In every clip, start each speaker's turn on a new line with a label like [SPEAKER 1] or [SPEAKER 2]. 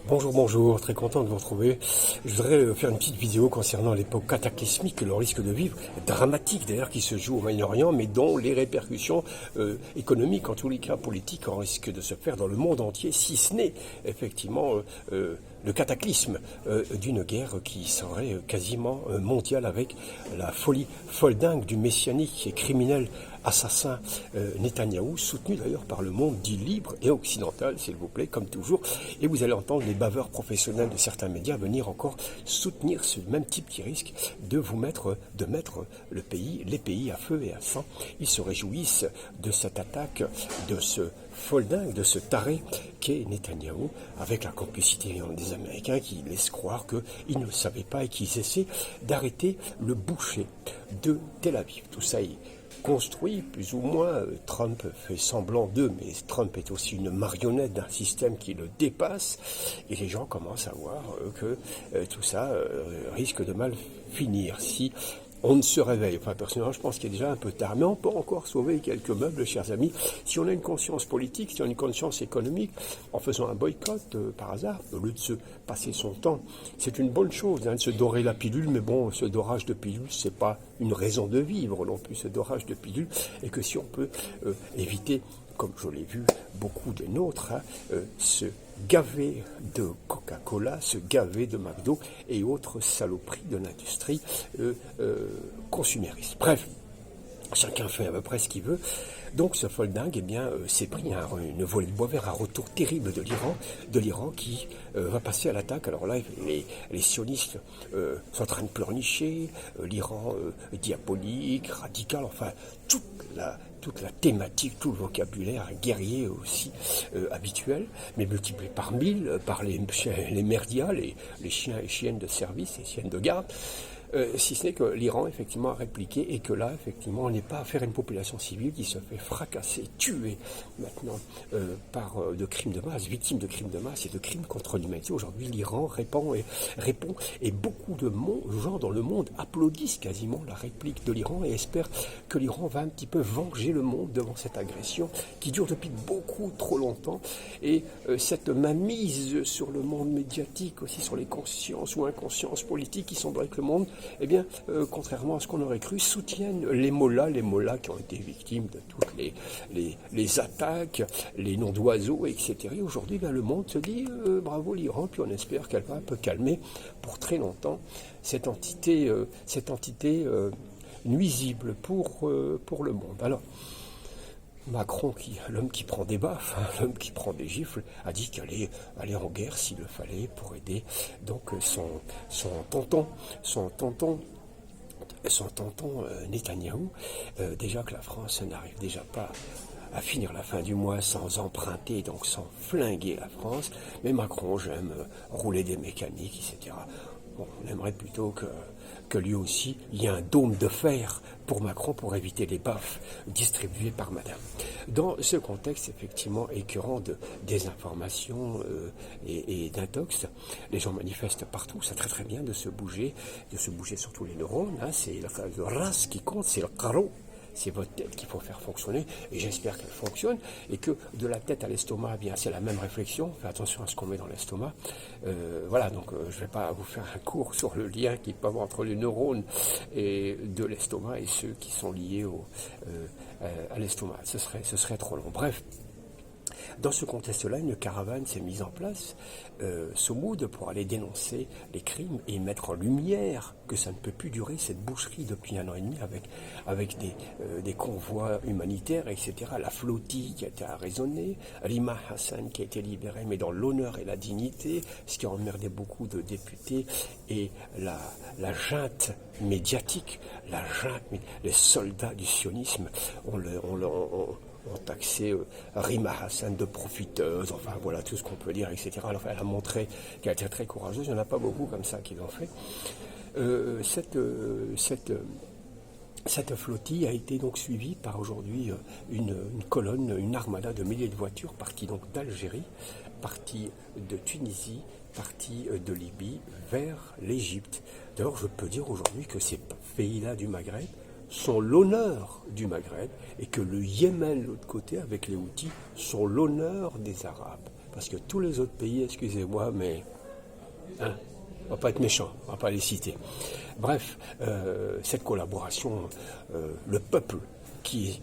[SPEAKER 1] Bonjour, bonjour, très content de vous retrouver. Je voudrais faire une petite vidéo concernant l'époque cataclysmique que l'on risque de vivre, dramatique d'ailleurs, qui se joue au Moyen-Orient, mais dont les répercussions économiques, en tous les cas politiques, en risquent de se faire dans le monde entier, si ce n'est effectivement le cataclysme d'une guerre qui serait quasiment mondiale, avec la folle dingue du messianique et criminel assassin Netanyahou, soutenu d'ailleurs par le monde dit libre et occidental, s'il vous plaît, comme toujours. Et vous allez entendre les baveurs professionnels de certains médias venir encore soutenir ce même type qui risque de mettre les pays à feu et à sang. Ils se réjouissent de cette attaque, de ce folle dingue, de ce taré qu'est Netanyahou, avec la complicité des Américains qui laissent croire qu'ils ne le savaient pas et qu'ils essaient d'arrêter le boucher de Tel Aviv. Tout ça est construit, plus ou moins. Trump fait semblant d'eux, mais Trump est aussi une marionnette d'un système qui le dépasse, et les gens commencent à voir que tout ça risque de mal finir si on ne se réveille. Enfin, personnellement, je pense qu'il est déjà un peu tard, mais on peut encore sauver quelques meubles, chers amis, si on a une conscience politique, si on a une conscience économique, en faisant un boycott par hasard, au lieu de se passer son temps. C'est une bonne chose, de se dorer la pilule, mais bon, ce dorage de pilule, c'est pas une raison de vivre non plus, ce dorage de pilule, et que si on peut éviter, comme je l'ai vu, beaucoup des nôtres, se gaver de Coca-Cola, se gaver de McDo et autres saloperies de l'industrie consumériste. Bref, chacun fait à peu près ce qu'il veut. Donc ce folle dingue s'est pris une volée de bois vers un retour terrible de l'Iran qui va passer à l'attaque. Alors là, les sionistes sont en train de pleurnicher, l'Iran diabolique, radical, enfin toute la thématique, tout le vocabulaire guerrier aussi habituel, mais multiplié par 1000 par les merdias, les chiens et chiennes de service et chiennes de garde. Si ce n'est que l'Iran, effectivement, a répliqué et que là, effectivement, on n'est pas affaire à une population civile qui se fait fracasser, tuer maintenant par de crimes de masse, victimes de crimes de masse et de crimes contre l'humanité. Aujourd'hui, l'Iran répond et beaucoup de gens dans le monde applaudissent quasiment la réplique de l'Iran et espèrent que l'Iran va un petit peu venger le monde devant cette agression qui dure depuis beaucoup trop longtemps. Et cette mainmise sur le monde médiatique, aussi sur les consciences ou inconsciences politiques qui semblent avec le monde, eh bien, contrairement à ce qu'on aurait cru, soutiennent les mollahs qui ont été victimes de toutes les attaques, les noms d'oiseaux, etc. Et aujourd'hui, le monde se dit bravo l'Iran, puis on espère qu'elle va un peu calmer pour très longtemps cette entité nuisible pour le monde. Alors, Macron, l'homme qui prend des baffes, l'homme qui prend des gifles, a dit qu'il allait aller en guerre s'il le fallait pour aider donc son tonton Netanyahou. Déjà que la France n'arrive déjà pas à finir la fin du mois sans emprunter, donc sans flinguer la France. Mais Macron, j'aime rouler des mécaniques, etc. Bon, on aimerait plutôt que lui aussi, il y ait un dôme de fer pour Macron pour éviter les baffes distribuées par madame. Dans ce contexte, effectivement, écœurant de désinformation et d'intox, les gens manifestent partout, c'est très très bien de se bouger surtout les neurones, c'est le race qui compte, c'est le carreau. C'est votre tête qu'il faut faire fonctionner, et j'espère qu'elle fonctionne, et que de la tête à l'estomac, eh bien c'est la même réflexion. Faites attention à ce qu'on met dans l'estomac. Voilà, donc je ne vais pas vous faire un cours sur le lien qu'il peut y avoir entre les neurones et de l'estomac et ceux qui sont liés à l'estomac. Ce serait trop long. Bref. Dans ce contexte-là, une caravane s'est mise en place, Somoud, pour aller dénoncer les crimes et mettre en lumière que ça ne peut plus durer, cette boucherie depuis 1 an et demi avec des convois humanitaires, etc. La flottille qui a été arraisonnée, Rima Hassan qui a été libérée, mais dans l'honneur et la dignité, ce qui a emmerdé beaucoup de députés, et la junte médiatique, les soldats du sionisme ont taxé Rima Hassan de profiteuse, enfin voilà tout ce qu'on peut dire, etc. Alors, elle a montré qu'elle était très courageuse, il n'y en a pas beaucoup comme ça qui l'ont fait. Cette flottille a été donc suivie par aujourd'hui une colonne, une armada de milliers de voitures partie donc d'Algérie, partie de Tunisie, partie de Libye vers l'Égypte. D'ailleurs, je peux dire aujourd'hui que ces pays-là du Maghreb sont l'honneur du Maghreb et que le Yémen, de l'autre côté, avec les Houthis, sont l'honneur des Arabes. parce que tous les autres pays, excusez-moi, mais hein, on va pas être méchant, on va pas les citer. Bref, cette collaboration, le peuple qui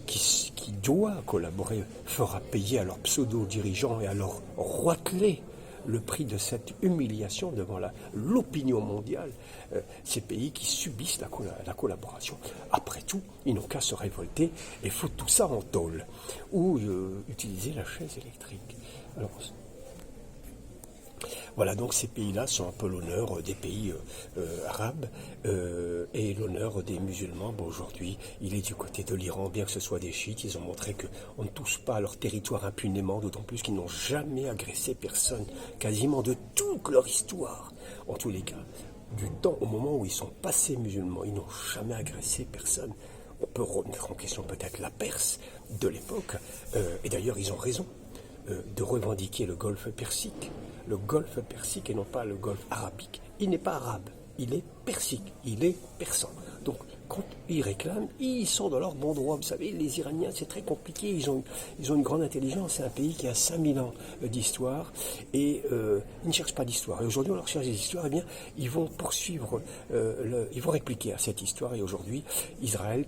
[SPEAKER 1] doit collaborer fera payer à leurs pseudo-dirigeants et à leurs roitelets le prix de cette humiliation devant l'opinion mondiale, ces pays qui subissent la collaboration. Après tout, ils n'ont qu'à se révolter et foutre tout ça en tôle, ou utiliser la chaise électrique. Alors, voilà, donc ces pays-là sont un peu l'honneur des pays arabes et l'honneur des musulmans. Bon, aujourd'hui, il est du côté de l'Iran, bien que ce soit des chiites. Ils ont montré qu'on ne touche pas à leur territoire impunément, d'autant plus qu'ils n'ont jamais agressé personne, quasiment de toute leur histoire. En tous les cas, du temps au moment où ils sont passés musulmans, ils n'ont jamais agressé personne. On peut remettre en question peut-être la Perse de l'époque, et d'ailleurs ils ont raison de revendiquer le golfe Persique. Le golfe Persique et non pas le golfe arabique. Il n'est pas arabe, il est persique, il est persan. Donc quand ils réclament, ils sont dans leur bon droit. Vous savez, les Iraniens, c'est très compliqué, ils ont une grande intelligence. C'est un pays qui a 5000 ans d'histoire et ils ne cherchent pas d'histoire. Et aujourd'hui, on leur cherche des histoires, eh bien, ils vont poursuivre, ils vont répliquer à cette histoire. Et aujourd'hui, Israël,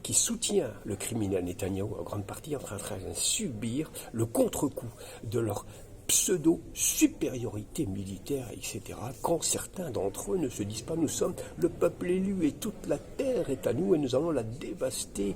[SPEAKER 1] qui soutient le criminel Netanyahou en grande partie, est en train de subir le contre-coup de leur pseudo-supériorité militaire, etc., quand certains d'entre eux ne se disent pas « nous sommes le peuple élu et toute la terre est à nous et nous allons la dévaster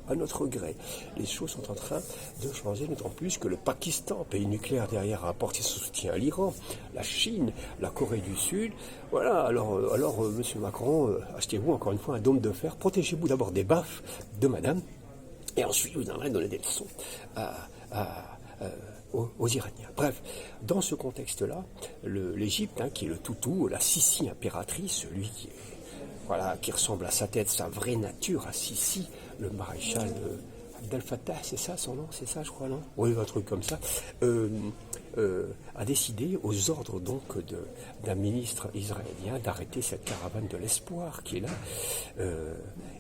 [SPEAKER 1] à notre gré ». Les choses sont en train de changer, d'autant plus que le Pakistan, pays nucléaire derrière, a apporté son soutien à l'Iran, la Chine, la Corée du Sud. Voilà, alors monsieur Macron, achetez-vous encore une fois un dôme de fer, protégez-vous d'abord des baffes de madame, et ensuite vous viendrez donner des leçons aux Iraniens. Bref, dans ce contexte-là, l'Égypte, qui est le toutou, la Sissi impératrice, celui qui ressemble à sa tête, sa vraie nature à Sissi, le maréchal Abdel Fattah, c'est ça son nom, c'est ça je crois, non? Oui, un truc comme ça, a décidé aux ordres donc d'un ministre israélien d'arrêter cette caravane de l'espoir qui est là.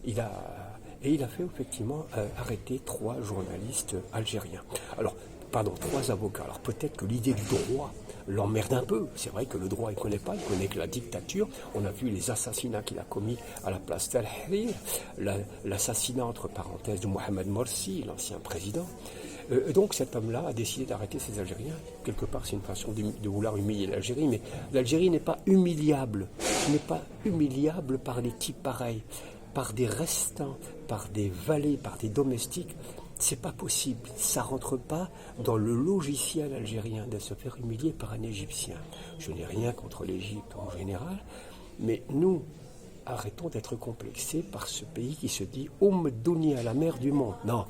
[SPEAKER 1] Il a fait effectivement arrêter 3 journalistes algériens. Alors, pardon, 3 avocats. Alors peut-être que l'idée du droit l'emmerde un peu. C'est vrai que le droit, il ne connaît pas, il connaît que la dictature. On a vu les assassinats qu'il a commis à la place Tahrir, l'assassinat, entre parenthèses, de Mohamed Morsi, l'ancien président. Et donc cet homme-là a décidé d'arrêter ces Algériens. Quelque part, c'est une façon de vouloir humilier l'Algérie, mais l'Algérie n'est pas humiliable. Ce n'est pas humiliable par des types pareils, par des restants, par des valets, par des domestiques. C'est pas possible, ça rentre pas dans le logiciel algérien de se faire humilier par un Égyptien. Je n'ai rien contre l'Égypte en général, mais nous, arrêtons d'être complexés par ce pays qui se dit « Douni à la mère du monde ». Non,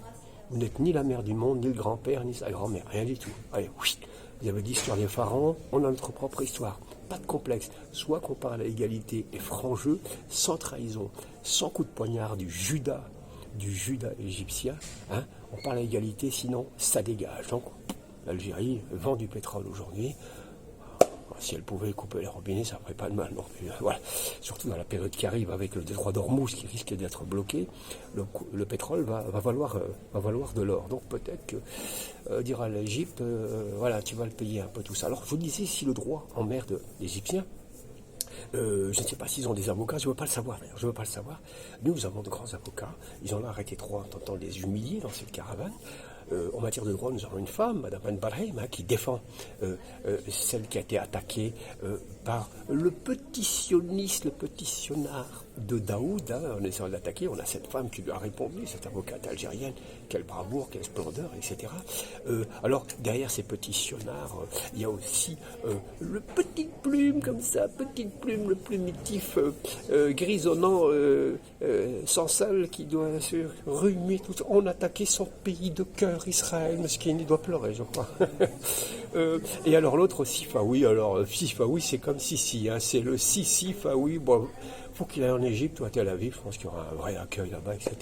[SPEAKER 1] vous n'êtes ni la mère du monde, ni le grand-père, ni sa grand-mère, rien du tout. Allez, oui, vous avez l'histoire des pharaons, on a notre propre histoire. Pas de complexe, soit qu'on parle à égalité et franc jeu, sans trahison, sans coup de poignard du Judas égyptien, on parle à égalité, sinon ça dégage. Donc l'Algérie vend du pétrole aujourd'hui. Si elle pouvait couper les robinets, ça ne ferait pas de mal. Non. Voilà. Surtout dans la période qui arrive avec le détroit d'Ormuz qui risque d'être bloqué, le pétrole va valoir de l'or. Donc peut-être que dira à l'Égypte, voilà, tu vas le payer un peu tout ça. Alors je vous disais, si le droit emmerde l'Égyptien, je ne sais pas s'ils ont des avocats, je ne veux pas le savoir d'ailleurs, je ne veux pas le savoir. Nous avons de grands avocats, ils en ont arrêté 3 en tentant de les humilier dans cette caravane. En matière de droit, nous avons une femme, Madame Anne Barheim, qui défend celle qui a été attaquée par le pétitionniste, le pétitionnard de Daoud. En essayant de l'attaquer, on a cette femme qui lui a répondu, cette avocate algérienne, quelle bravoure, quelle splendeur, etc. Alors, derrière ces pétitionnards, il y a aussi le petite plume, comme ça, petite plume, le plumitif grisonnant, sans salle, qui doit se rhumer tout. On a attaqué son pays de cœur, Israël, mesquine, il doit pleurer, je crois. Et alors l'autre, Sifawi, c'est comme Sissi, c'est le Sissi Fawi. Bon, faut qu'il aille en Égypte ou à Tel Aviv, je pense qu'il y aura un vrai accueil là-bas, etc.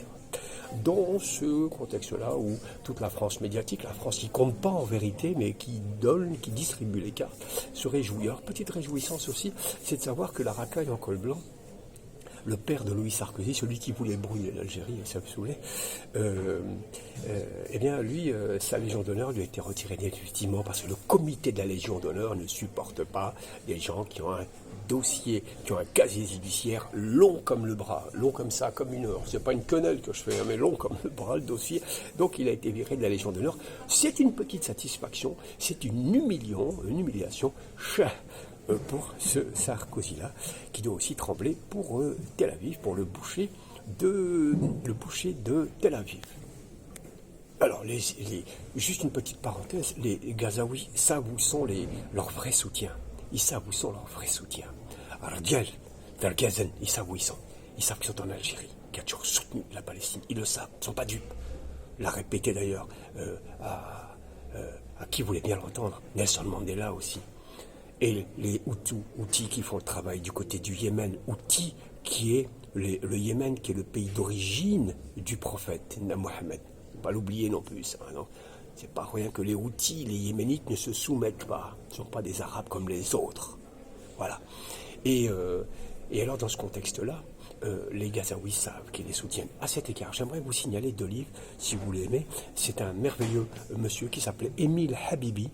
[SPEAKER 1] Dans ce contexte-là où toute la France médiatique, la France qui compte pas en vérité, mais qui donne, qui distribue les cartes, se réjouit. Alors, petite réjouissance aussi, c'est de savoir que la racaille en col blanc le père de Louis Sarkozy, celui qui voulait brûler l'Algérie, ça me saoulait, eh bien lui, sa Légion d'honneur lui a été retirée définitivement parce que le comité de la Légion d'honneur ne supporte pas des gens qui ont un dossier, qui ont un casier judiciaire long comme le bras, long comme ça, comme une heure. C'est pas une quenelle que je fais, hein, mais long comme le bras, le dossier. Donc il a été viré de la Légion d'honneur. C'est une petite satisfaction, c'est une humiliation pour ce Sarkozy-là, qui doit aussi trembler pour Tel Aviv, pour le boucher de Tel Aviv. Alors, juste une petite parenthèse, les Gazaouis savent où sont leurs vrais soutiens. Ils savent où sont leurs vrais soutiens. Ardiel, Vergazen, ils savent où ils sont. Ils savent qu'ils sont en Algérie, qui a toujours soutenu la Palestine. Ils le savent, ils ne sont pas dupes. L'a répété d'ailleurs à qui voulait bien l'entendre, Nelson Mandela aussi. Et les Houthis qui font le travail du côté du Yémen, Houthis qui est le Yémen, qui est le pays d'origine du prophète Mohammed. Pas l'oublier non plus, hein, non. C'est pas rien que les Houthis, les Yéménites ne se soumettent pas. Ils ne sont pas des Arabes comme les autres. Voilà. Et alors dans ce contexte-là, les Gazaouis savent qu'ils les soutiennent. À cet égard, j'aimerais vous signaler deux livres, si vous l'aimez. C'est un merveilleux monsieur qui s'appelait Émile Habibi,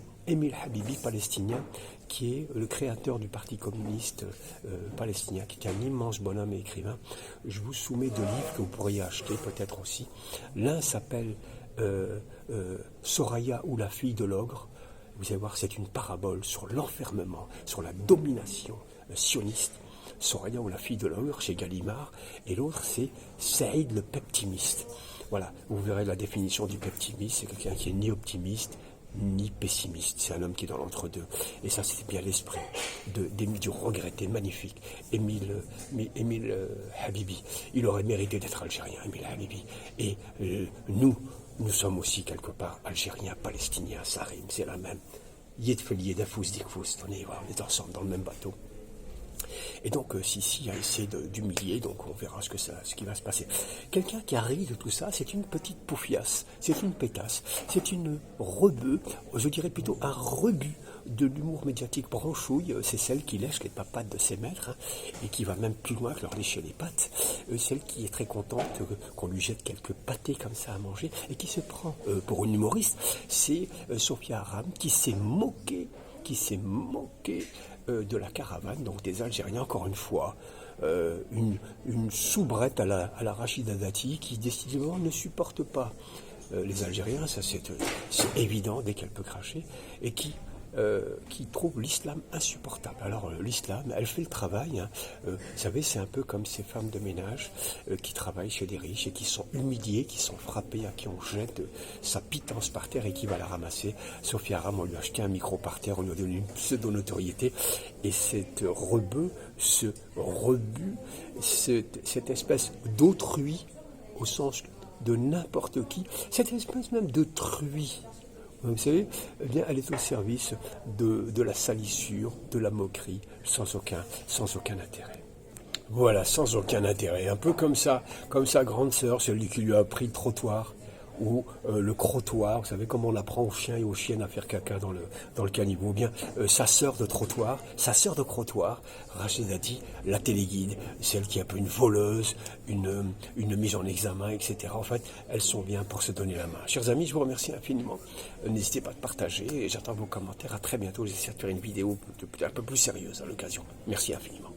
[SPEAKER 1] palestinien, qui est le créateur du Parti communiste palestinien, qui est un immense bonhomme et écrivain. Je vous soumets deux livres que vous pourriez acheter peut-être aussi. L'un s'appelle Soraya ou la fille de l'ogre. Vous allez voir, c'est une parabole sur l'enfermement, sur la domination sioniste. Soraya ou la fille de l'ogre chez Gallimard. Et l'autre, c'est Saïd le peptimiste. Voilà, vous verrez la définition du peptimiste. C'est quelqu'un qui est ni optimiste, ni pessimiste, c'est un homme qui est dans l'entre-deux. Et ça, c'est bien l'esprit du regretté, magnifique, Émile Habibi. Il aurait mérité d'être algérien, Émile Habibi. Et nous sommes aussi quelque part algériens, palestiniens, ça rime, c'est la même. Yedfeli, Yedafous, Dikfous, on est ensemble dans le même bateau. Et donc, Sissi a essayé d'humilier, donc on verra ce qui va se passer. Quelqu'un qui a ri de tout ça, c'est une petite poufiasse, c'est une pétasse, c'est une rebeu, je dirais plutôt un rebut de l'humour médiatique branchouille, c'est celle qui lèche les papates de ses maîtres, hein, et qui va même plus loin que leur lécher les pattes, celle qui est très contente qu'on lui jette quelques pâtés comme ça à manger, et qui se prend pour une humoriste, c'est Sophia Aram, qui s'est moquée de la caravane, donc des Algériens, encore une fois, une soubrette à la Rachida Dati qui décidément ne supporte pas les Algériens, ça c'est évident dès qu'elle peut cracher, et qui trouve l'islam insupportable. Alors l'islam, elle fait le travail, hein. Vous savez, c'est un peu comme ces femmes de ménage qui travaillent chez des riches et qui sont humiliées, qui sont frappées, à qui on jette sa pitance par terre et qui va la ramasser. Sophia Aram, on lui a acheté un micro par terre, on lui a donné une pseudo-notoriété, et cette cette espèce d'autrui, au sens de n'importe qui, cette espèce même de truie, vous savez, eh bien, elle est au service de la salissure, de la moquerie, sans aucun intérêt. Voilà, sans aucun intérêt. Un peu comme sa grande sœur, celui qui lui a appris le trottoir, ou le crottoir. Vous savez comment on apprend aux chiens et aux chiennes à faire caca dans le caniveau. Bien, sa sœur de crottoir, Rachida dit, la téléguide, celle qui est un peu une voleuse, une mise en examen, etc. En fait, elles sont bien pour se donner la main. Chers amis, je vous remercie infiniment. N'hésitez pas à partager et j'attends vos commentaires. À très bientôt. J'essaie de faire une vidéo un peu plus sérieuse à l'occasion. Merci infiniment.